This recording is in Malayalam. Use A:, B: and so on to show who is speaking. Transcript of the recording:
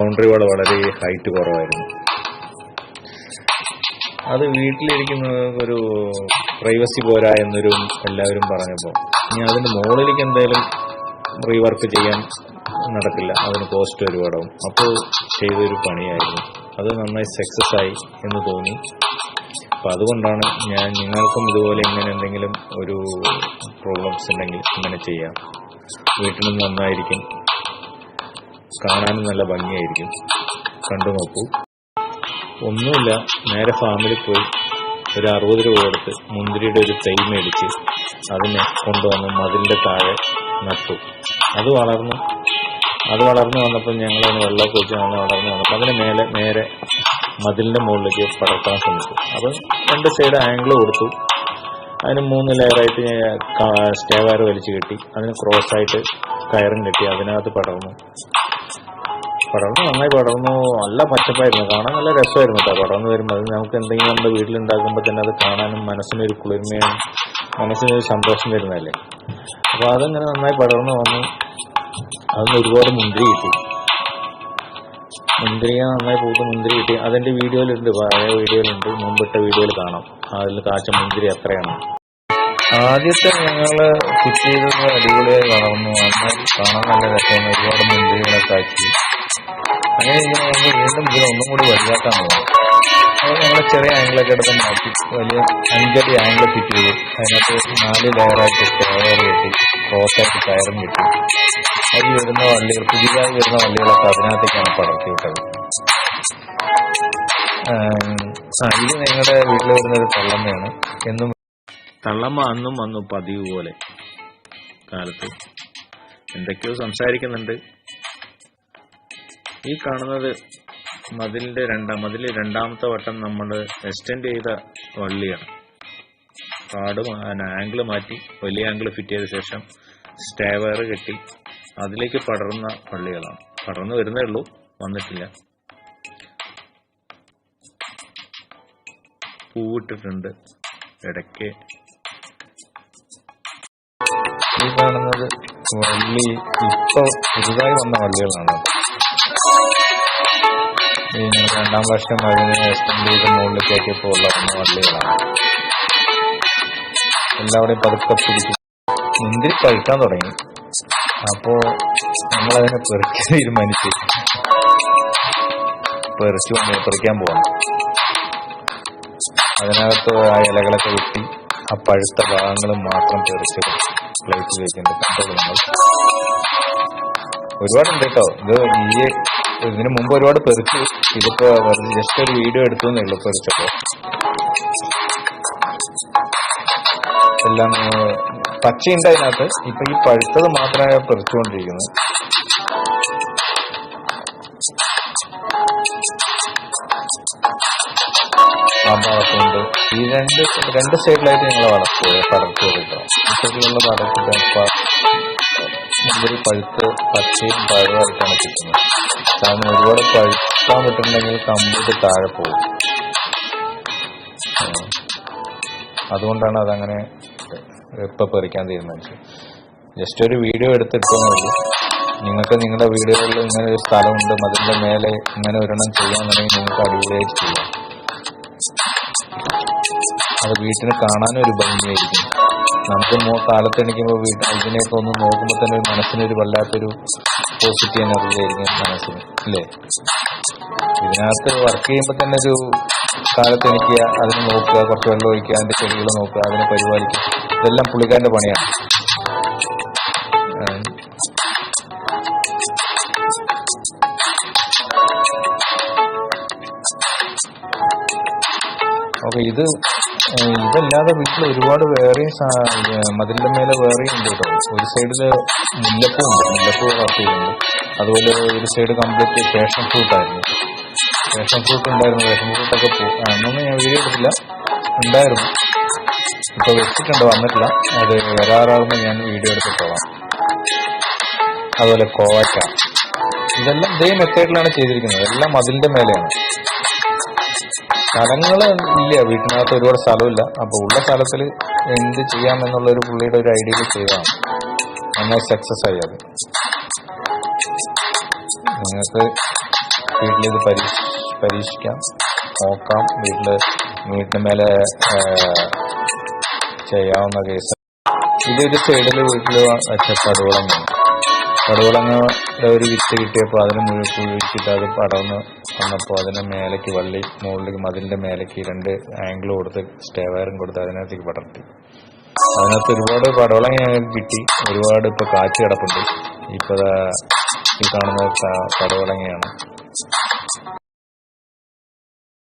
A: ബൗണ്ടറി വാൾ വളരെ ഹൈറ്റ് കുറവായിരുന്നു. അത് വീട്ടിലിരിക്കുന്ന ഒരു പ്രൈവസി പോരാ എന്നൊരു എല്ലാവരും പറഞ്ഞപ്പോൾ ഇനി അതിന് മുകളിലേക്ക് എന്തായാലും റീവർക്ക് ചെയ്യാൻ നടക്കില്ല, അതിന് കോസ്റ്റ് ഒരുപാടാവും. അപ്പോൾ ചെയ്തൊരു പണിയായിരുന്നു. അത് നന്നായി സക്സസ് ആയി എന്ന് തോന്നി. അപ്പം അതുകൊണ്ടാണ് ഞാൻ നിങ്ങൾക്കും ഇതുപോലെ ഇങ്ങനെ എന്തെങ്കിലും ഒരു പ്രോബ്ലംസ് ഉണ്ടെങ്കിൽ ഇങ്ങനെ ചെയ്യാം. വീട്ടിലും നന്നായിരിക്കും, കാണാനും നല്ല ഭംഗിയായിരിക്കും. കണ്ടു നോക്കൂ. ഒന്നുമില്ല, നേരെ ഫാമിൽ പോയി ഒരു 60 രൂപ കൊടുത്ത് മുന്തിരിയുടെ ഒരു തൈ മേടിച്ച് അതിനെ കൊണ്ടുവന്ന് മതിലിൻ്റെ താഴെ നട്ടു. അത് വളർന്നു വന്നപ്പോൾ ഞങ്ങളതിന് വെള്ളമൊക്കെ വെച്ച് നല്ല വളർന്നു വന്നപ്പോൾ അതിന് നേരെ മതിലിൻ്റെ മുകളിലേക്ക് പടർത്താൻ ശ്രമിച്ചു. അപ്പം 2 സൈഡ് ആംഗിൾ കൊടുത്തു. അതിന് 3 ലെയറായിട്ട് സ്റ്റേ വയർ വലിച്ചു കെട്ടി, അതിന് ക്രോസായിട്ട് കയറും കെട്ടി, അതിനകത്ത് പടർന്നു നന്നായി പടർന്നു. നല്ല പച്ചപ്പായിരുന്നു, കാണാൻ നല്ല രസമായിരുന്നു കേട്ടോ. പടർന്നു വരുമ്പോൾ അത് നമുക്ക് എന്തെങ്കിലും നമ്മുടെ വീട്ടിലുണ്ടാക്കുമ്പോൾ തന്നെ അത് കാണാനും മനസ്സിനൊരു കുളിർമയും മനസ്സിനൊരു സന്തോഷം തരുന്നതല്ലേ. അപ്പോൾ അതങ്ങനെ നന്നായി പടർന്നു വന്നു. അതിന് ഒരുപാട് മുന്തിരി കിട്ടി. നന്നായി പൂത്ത് മുന്തിരി കിട്ടി. അതിൻ്റെ വീഡിയോയിലുണ്ട്, പഴയ വീഡിയോയിലുണ്ട്, മുമ്പിട്ട വീഡിയോയിൽ കാണാം. അതിൽ കാച്ച മുന്തിരി എത്രയാണ്. ആദ്യത്തെ ഞങ്ങൾ ഫിറ്റ് ചെയ്തത് അടിപൊളിയായി വളർന്നു, നന്നായി കാണാൻ നല്ല രസമാണ്. ഒരുപാട് മുന്തിരികളൊക്കെ ആക്കി അങ്ങനെ ഇങ്ങനെ വീണ്ടും ഒന്നും കൂടി വലുതാക്കാൻ പോകും. അത് ഞങ്ങൾ ചെറിയ ആംഗിളൊക്കെ എടുത്ത് മാറ്റി വലിയ 5 അടി ആംഗിൾ ഫിറ്റ് ചെയ്തു. അതിനകത്ത് 4 ലെയറായിട്ട് കയർ കെട്ടി, ക്രോസായിട്ട് കയറും കെട്ടി. അതിൽ വരുന്ന വള്ളികൾ, പുതിയതായി വരുന്ന വള്ളികളൊക്കെ അതിനകത്തേക്കാണ് പടർത്തി വിട്ടത്. ഇത് ഞങ്ങളുടെ വീട്ടിൽ വരുന്നൊരു തള്ളമ്മയാണ്. തള്ളമ്മ അന്നും വന്നു പതിവ് പോലെ കാലത്ത് എന്തൊക്കെയോ സംസാരിക്കുന്നുണ്ട്. ഈ കാണുന്നത് മതിലിന്റെ രണ്ടാമത്തെ വട്ടം നമ്മൾ എക്സ്റ്റെൻഡ് ചെയ്ത വള്ളിയാണ്. കാട് ആംഗിൾ മാറ്റി വലിയ ആംഗിൾ ഫിറ്റ് ചെയ്ത ശേഷം സ്റ്റേ വയർ കെട്ടി അതിലേക്ക് പടർന്ന വള്ളികളാണ്. പടർന്നു വരുന്നേ ഉള്ളൂ, വന്നിട്ടില്ല. പൂവിട്ടിട്ടുണ്ട് ഇടയ്ക്ക്. ഈ കാണുന്നത് വള്ളി ഇപ്പോൾ പുതുതായി വന്ന വള്ളികളാണ്. ഈ 2ാം വർഷം അതിന് എക്സ്റ്റെൻഡ് ചെയ്ത് മുകളിൽ കയറ്റിയപ്പോൾ ഉള്ള വള്ളികളാണ്. എല്ലാവരുടെയും പതുക്കെ പിടിച്ചു മുന്തിരി പഴുക്കാൻ തുടങ്ങി. അപ്പോൾ നമ്മളതിനെ പെറുക്കി തീരുമാനിച്ച് പറിക്കാൻ പോകണം. അതിനകത്ത് ആ ഇലകളൊക്കെ വെട്ടി ആ പഴുത്ത ഭാഗങ്ങൾ മാത്രം തെറിച്ച് പ്ലേറ്റിൽ വെക്കുന്നുണ്ട്. കണ്ടോളൂ നമ്മൾ. ഒരുപാടുണ്ട് കേട്ടോ. ഇതിന് മുമ്പ് ഒരുപാട് പെറിച്ചു. ഇതിപ്പോ ജസ്റ്റ് ഒരു വീഡിയോ എടുത്തു എന്നേ ഉള്ളൂ പെറിച്ചപ്പോ. എല്ലാം പച്ചയുണ്ട് അതിനകത്ത്. ഇപ്പൊ ഈ പഴുത്തത് മാത്രമേ പെറിച്ചുകൊണ്ടിരിക്കുന്നത്. ആ ഭാഗത്തുണ്ട്. ഈ രണ്ട് സൈഡിലായിട്ട് ഞങ്ങൾ പടർത്തി കേട്ടോ. ഈ സൈഡിലുള്ള പടർത്തി മുന്തിരി പഴുത്ത് പച്ചയും പഴമായിട്ടാണ് കിട്ടുന്നത്. അതിന് ഒരുപാട് പഴുക്കാൻ വിട്ടിട്ടുണ്ടെങ്കിൽ കമ്പിട്ട് താഴെ പോകും. അതുകൊണ്ടാണ് അതങ്ങനെ ഇപ്പം പറിക്കാൻ തീരുമാനിച്ചത്. ജസ്റ്റ് ഒരു വീഡിയോ എടുത്തിട്ടോന്നുള്ളൂ. നിങ്ങൾക്ക് നിങ്ങളുടെ വീടുകളിൽ ഇങ്ങനെ ഒരു സ്ഥലമുണ്ട്, അതിൻ്റെ മേലെ ഇങ്ങനെ ഒരെണ്ണം ചെയ്യാന്നുണ്ടെങ്കിൽ നിങ്ങൾക്ക് അടിപൊളിയായിട്ട് ചെയ്യാം. അത് വീട്ടിന് കാണാനും ഒരു ഭംഗിയായിരിക്കും. നമുക്ക് കാലത്ത് എണീക്കുമ്പോൾ ഇതിനെയൊക്കെ ഒന്ന് നോക്കുമ്പോൾ തന്നെ മനസ്സിനൊരു വല്ലാത്തൊരു പോസിറ്റീവ് എനർജി ആയിരിക്കും മനസ്സിന്, അല്ലേ? ഇതിനകത്ത് വർക്ക് ചെയ്യുമ്പോൾ തന്നെ ഒരു കാലത്ത് എണീക്കുക, അതിന് നോക്കുക, കുറച്ച് വെള്ളം ഒഴിക്കുക, അതിൻ്റെ ചെടികൾ നോക്കുക, അതിനെ പരിപാലിക്കുക, ഇതെല്ലാം പുള്ളിക്കാരൻ്റെ പണിയാണ്. ഓക്കെ, ഇതല്ലാതെ വീട്ടിൽ ഒരുപാട് വേറെയും മതിലിൻ്റെ മേലെ വേറെയും ഉണ്ട് കേട്ടോ. ഒരു സൈഡിൽ മുല്ലപ്പൂ ഉണ്ട്, മുല്ലപ്പൂ വർക്ക് ചെയ്യുന്നുണ്ട്. അതുപോലെ ഒരു സൈഡ് കംപ്ലീറ്റ് പാഷൻ ഫ്രൂട്ടായിരുന്നു. പാഷൻ ഫ്രൂട്ട് ഉണ്ടായിരുന്നു. പാഷൻ ഫ്രൂട്ടൊക്കെ അന്നൊന്നും ഞാൻ വീഡിയോ എടുത്തില്ല, ഉണ്ടായിരുന്നു. ഇപ്പോൾ വെച്ചിട്ടുണ്ട്, വന്നിട്ടില്ല. അത് വരാറാകുമ്പോൾ ഞാൻ വീഡിയോ എടുത്തിട്ടോളാം. അതുപോലെ കോവക്ക, ഇതെല്ലാം ഇതേ മെത്തേഡിലാണ് ചെയ്തിരിക്കുന്നത്. എല്ലാം മതിലിൻ്റെ മേലെയാണ്. സ്ഥലങ്ങൾ ഇല്ല, വീട്ടിനകത്ത് ഒരുപാട് സ്ഥലമില്ല. അപ്പോൾ ഉള്ള സ്ഥലത്തിൽ എന്ത് ചെയ്യാമെന്നുള്ളൊരു പുള്ളിയുടെ ഒരു ഐഡിയയിൽ ചെയ്തതാണ്. നന്നായി സക്സസ് ആയി. അത് നിങ്ങൾക്ക്
B: വീട്ടിലിത് പരീക്ഷിക്കാം, നോക്കാം. വീട്ടിന് മേലെ ചെയ്യാവുന്ന കേസ്. ഇതൊരു സൈഡിൽ വീട്ടിൽ വെച്ച പടുവളങ്ങയുടെ ഒരു വിത്ത് കിട്ടിയപ്പോൾ അതിന് കുഴിച്ചിട്ട് അത് പടർന്ന് വന്നപ്പോൾ അതിന് മേലേക്ക് മുകളിലേക്ക് മതിലിന്റെ മേലേക്ക് 2 ആംഗിൾ കൊടുത്ത് സ്റ്റേ വയറും കൊടുത്ത് അതിനകത്തേക്ക് പടർത്തി. അതിനകത്ത് ഒരുപാട് പടവളങ്ങ ഞങ്ങൾക്ക് കിട്ടി. ഒരുപാട് ഇപ്പൊ കാച്ചു കിടപ്പുണ്ട്. ഇപ്പൊ ഈ കാണുന്ന പടവളങ്ങയാണ്.